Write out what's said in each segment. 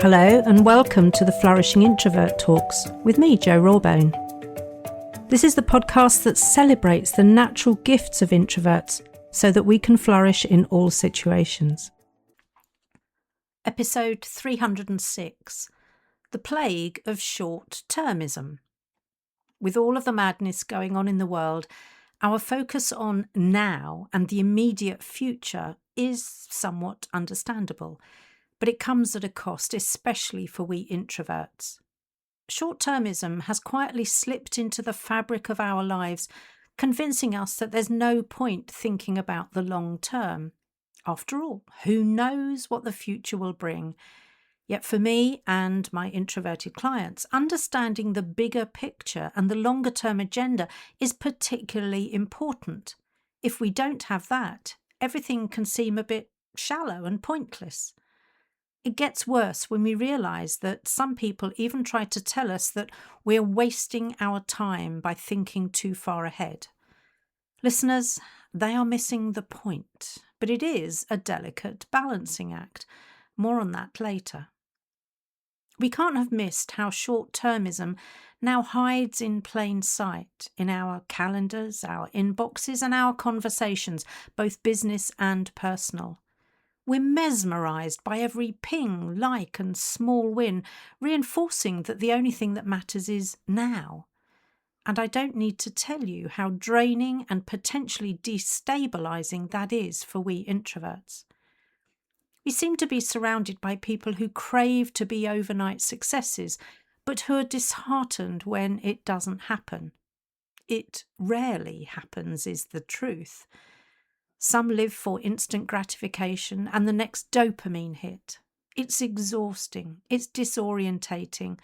Hello and welcome to the Flourishing Introvert Talks with me, 𝗳𝗲𝗄𝗏. This is the podcast that celebrates the natural gifts of introverts so that we can flourish in all situations. Episode 306, The Plague of Short-Term-ism. With all of the madness going on in the world, our focus on now and the immediate future is somewhat understandable, but it comes at a cost, especially for we introverts. Short-termism has quietly slipped into the fabric of our lives, convincing us that there's no point thinking about the long term. After all, who knows what the future will bring? Yet for me and my introverted clients, understanding the bigger picture and the longer-term agenda is particularly important. If we don't have that, everything can seem a bit shallow and pointless. It gets worse when we realise that some people even try to tell us that we're wasting our time by thinking too far ahead. Listeners, they are missing the point, but it is a delicate balancing act. More on that later. We can't have missed how short-termism now hides in plain sight in our calendars, our inboxes and our conversations, both business and personal. We're mesmerised by every ping, like and small win, reinforcing that the only thing that matters is now. And I don't need to tell you how draining and potentially destabilising that is for we introverts. We seem to be surrounded by people who crave to be overnight successes, but who are disheartened when it doesn't happen. It rarely happens, is the truth. Some live for instant gratification and the next dopamine hit. It's exhausting, it's disorientating.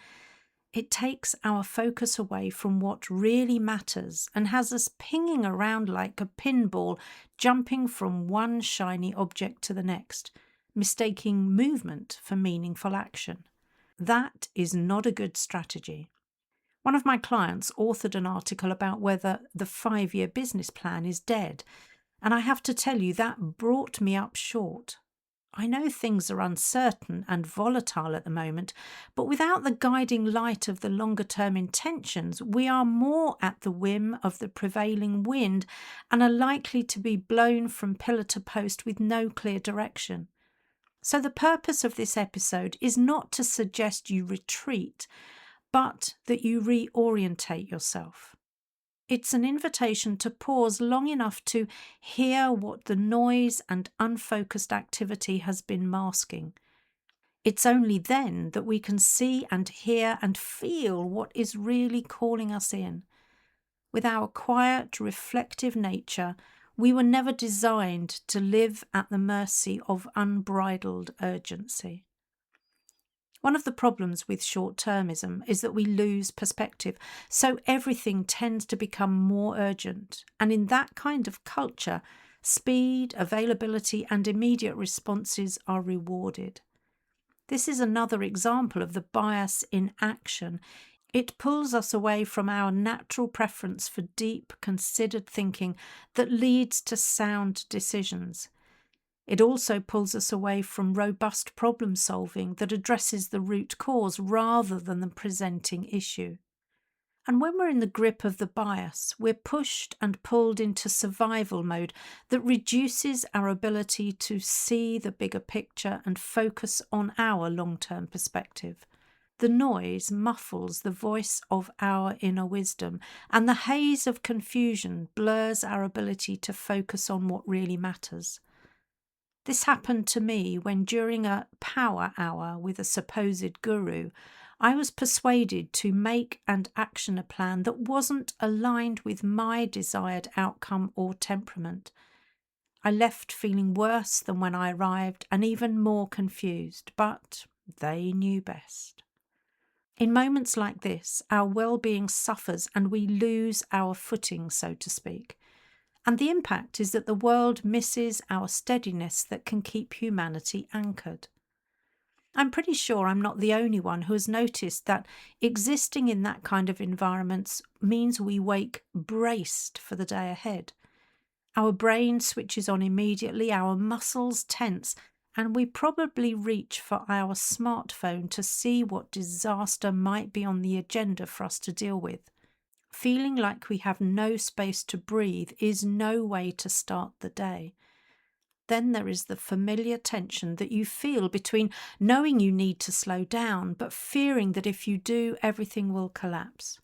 It takes our focus away from what really matters and has us pinging around like a pinball, jumping from one shiny object to the next, mistaking movement for meaningful action. That is not a good strategy. One of my clients authored an article about whether the 5-year business plan is dead. And I have to tell you, that brought me up short. I know things are uncertain and volatile at the moment, but without the guiding light of the longer-term intentions, we are more at the whim of the prevailing wind and are likely to be blown from pillar to post with no clear direction. So the purpose of this episode is not to suggest you retreat, but that you reorientate yourself. It's an invitation to pause long enough to hear what the noise and unfocused activity has been masking. It's only then that we can see and hear and feel what is really calling us in. With our quiet, reflective nature, we were never designed to live at the mercy of unbridled urgency. One of the problems with short-termism is that we lose perspective, so everything tends to become more urgent. And in that kind of culture, speed, availability, and immediate responses are rewarded. This is another example of the bias in action. It pulls us away from our natural preference for deep, considered thinking that leads to sound decisions. It also pulls us away from robust problem solving that addresses the root cause rather than the presenting issue. And when we're in the grip of the bias, we're pushed and pulled into survival mode that reduces our ability to see the bigger picture and focus on our long-term perspective. The noise muffles the voice of our inner wisdom, and the haze of confusion blurs our ability to focus on what really matters. This happened to me when, during a power hour with a supposed guru, I was persuaded to make and action a plan that wasn't aligned with my desired outcome or temperament. I left feeling worse than when I arrived and even more confused, but they knew best. In moments like this, our well-being suffers and we lose our footing, so to speak. And the impact is that the world misses our steadiness that can keep humanity anchored. I'm pretty sure I'm not the only one who has noticed that existing in that kind of environments means we wake braced for the day ahead. Our brain switches on immediately, our muscles tense, and we probably reach for our smartphone to see what disaster might be on the agenda for us to deal with. Feeling like we have no space to breathe is no way to start the day. Then there is the familiar tension that you feel between knowing you need to slow down, but fearing that if you do, everything will collapse.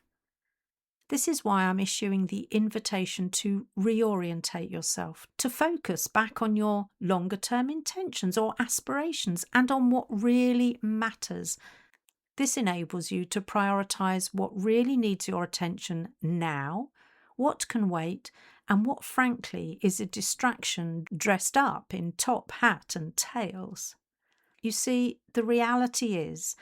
This is why I'm issuing the invitation to reorientate yourself, to focus back on your longer-term intentions or aspirations and on what really matters. This enables you to prioritise what really needs your attention now, what can wait, and what frankly is a distraction dressed up in top hat and tails. You see, the reality is,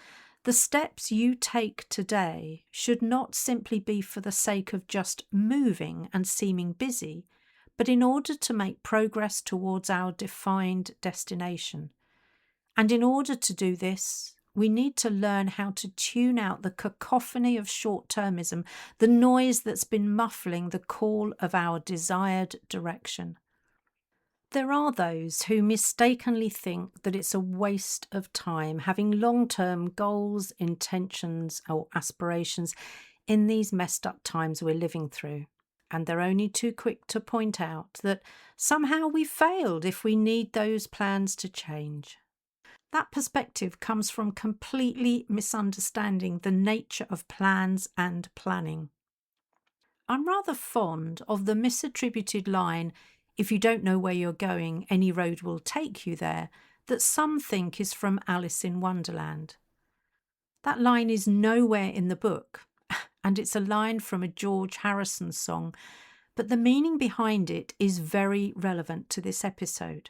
the steps you take today should not simply be for the sake of just moving and seeming busy, but in order to make progress towards our defined destination. And in order to do this, we need to learn how to tune out the cacophony of short-termism, the noise that's been muffling the call of our desired direction. There are those who mistakenly think that it's a waste of time having long-term goals, intentions, or aspirations in these messed up times we're living through. And they're only too quick to point out that somehow we failed if we need those plans to change. That perspective comes from completely misunderstanding the nature of plans and planning. I'm rather fond of the misattributed line, "If you don't know where you're going, any road will take you there," that some think is from Alice in Wonderland. That line is nowhere in the book, and it's a line from a George Harrison song, but the meaning behind it is very relevant to this episode.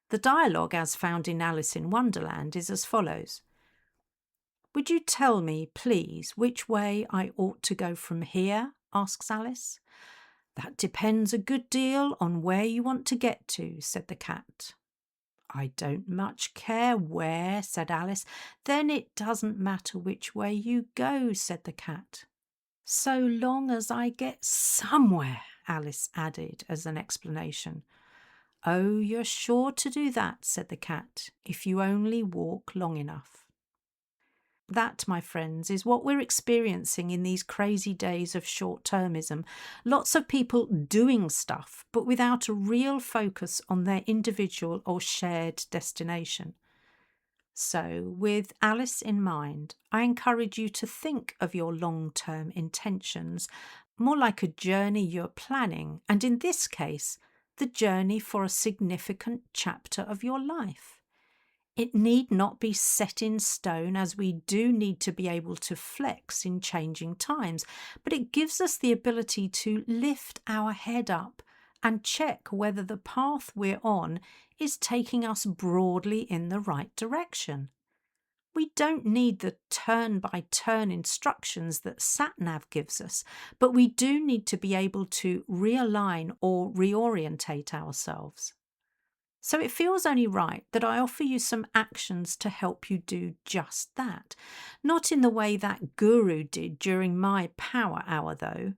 The dialogue as found in Alice in Wonderland is as follows. "Would you tell me, please, which way I ought to go from here?" asks Alice. "That depends a good deal on where you want to get to," said the cat. "I don't much care where," said Alice. "Then it doesn't matter which way you go," said the cat. "So long as I get somewhere," Alice added as an explanation. "Oh, you're sure to do that," said the cat, "if you only walk long enough." That, my friends, is what we're experiencing in these crazy days of short-termism. Lots of people doing stuff, but without a real focus on their individual or shared destination. So, with Alice in mind, I encourage you to think of your long-term intentions more like a journey you're planning, and in this case, the journey for a significant chapter of your life. It need not be set in stone, as we do need to be able to flex in changing times, but it gives us the ability to lift our head up and check whether the path we're on is taking us broadly in the right direction. We don't need the turn-by-turn instructions that SatNav gives us, but we do need to be able to realign or reorientate ourselves. So it feels only right that I offer you some actions to help you do just that. Not in the way that guru did during my power hour, though.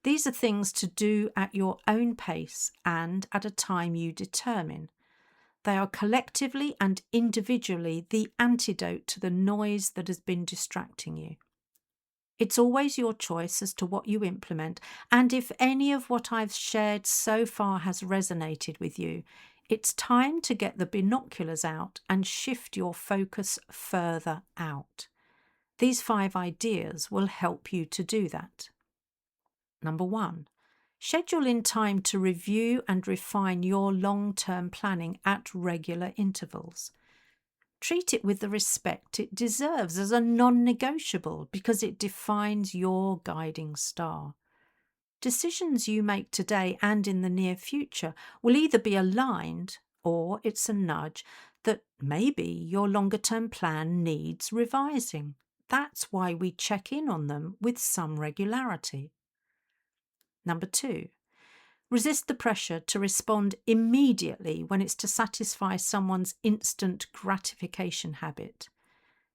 These are things to do at your own pace and at a time you determine. They are collectively and individually the antidote to the noise that has been distracting you. It's always your choice as to what you implement, and if any of what I've shared so far has resonated with you, it's time to get the binoculars out and shift your focus further out. These 5 ideas will help you to do that. Number 1, schedule in time to review and refine your long-term planning at regular intervals. Treat it with the respect it deserves as a non-negotiable because it defines your guiding star. Decisions you make today and in the near future will either be aligned or it's a nudge that maybe your longer-term plan needs revising. That's why we check in on them with some regularity. Number 2, resist the pressure to respond immediately when it's to satisfy someone's instant gratification habit.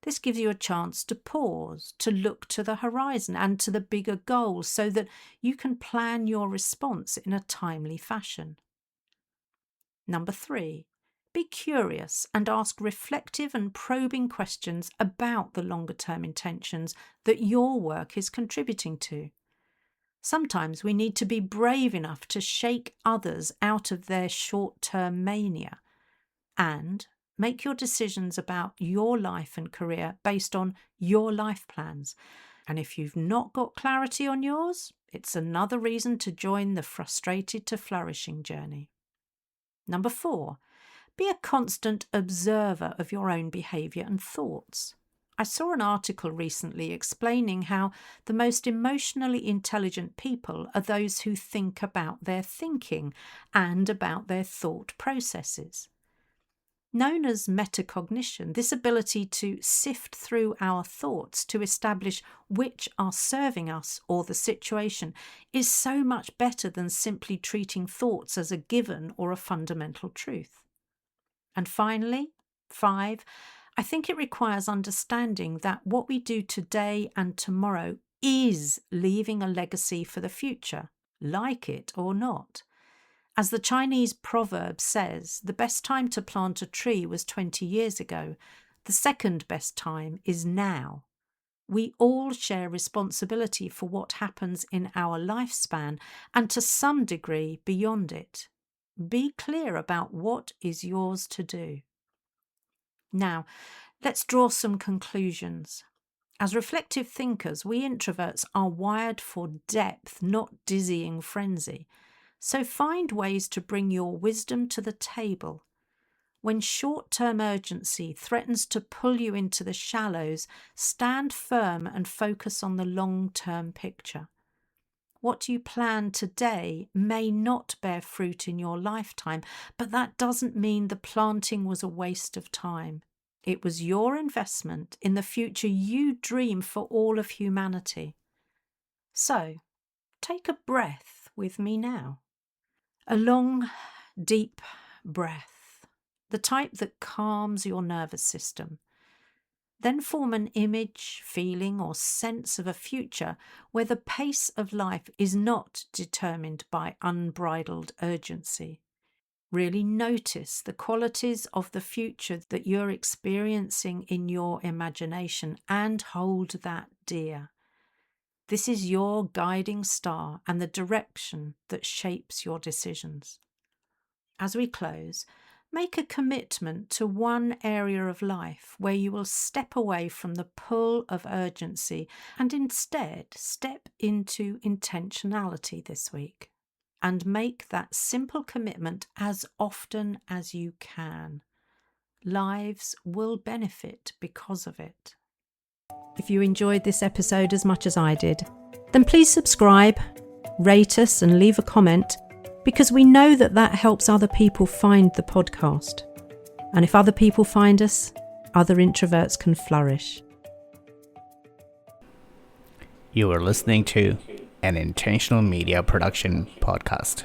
This gives you a chance to pause, to look to the horizon and to the bigger goals so that you can plan your response in a timely fashion. Number 3, Be curious and ask reflective and probing questions about the longer-term intentions that your work is contributing to. Sometimes we need to be brave enough to shake others out of their short-term mania and make your decisions about your life and career based on your life plans. And if you've not got clarity on yours, it's another reason to join the Frustrated to Flourishing journey. Number 4, be a constant observer of your own behaviour and thoughts. I saw an article recently explaining how the most emotionally intelligent people are those who think about their thinking and about their thought processes. Known as metacognition, this ability to sift through our thoughts to establish which are serving us or the situation is so much better than simply treating thoughts as a given or a fundamental truth. And finally, 5, I think it requires understanding that what we do today and tomorrow is leaving a legacy for the future, like it or not. As the Chinese proverb says, the best time to plant a tree was 20 years ago. The second best time is now. We all share responsibility for what happens in our lifespan and to some degree beyond it. Be clear about what is yours to do. Now, let's draw some conclusions. As reflective thinkers, we introverts are wired for depth, not dizzying frenzy. So find ways to bring your wisdom to the table. When short-term urgency threatens to pull you into the shallows, stand firm and focus on the long-term picture. What you plan today may not bear fruit in your lifetime, but that doesn't mean the planting was a waste of time. It was your investment in the future you dream for all of humanity. So, take a breath with me now. A long, deep breath, the type that calms your nervous system. Then form an image, feeling, or sense of a future where the pace of life is not determined by unbridled urgency. Really notice the qualities of the future that you're experiencing in your imagination and hold that dear. This is your guiding star and the direction that shapes your decisions. As we close, make a commitment to one area of life where you will step away from the pull of urgency and instead step into intentionality this week. And make that simple commitment as often as you can. Lives will benefit because of it. If you enjoyed this episode as much as I did, then please subscribe, rate us and leave a comment, because we know that helps other people find the podcast. And if other people find us, other introverts can flourish. You are listening to an Intentional Media Production podcast.